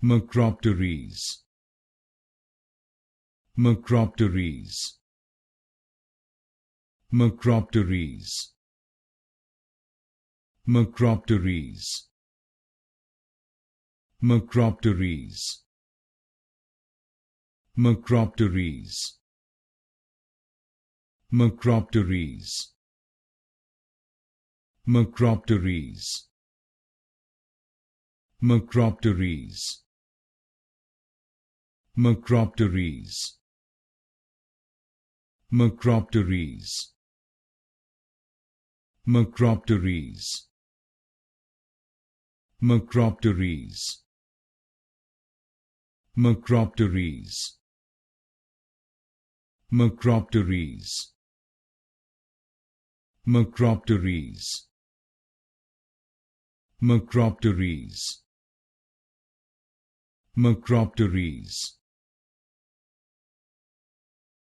Macropteres. Macropteres. Macropteres. Macropteres. Macropteres. Macropteres. Macropteres. Macropteres. Macropteres. Macropteres. Macropteres. Macropteres. Macropteres. Macropteres. Macropteres. Macropteres. Macropteres. Macropteres.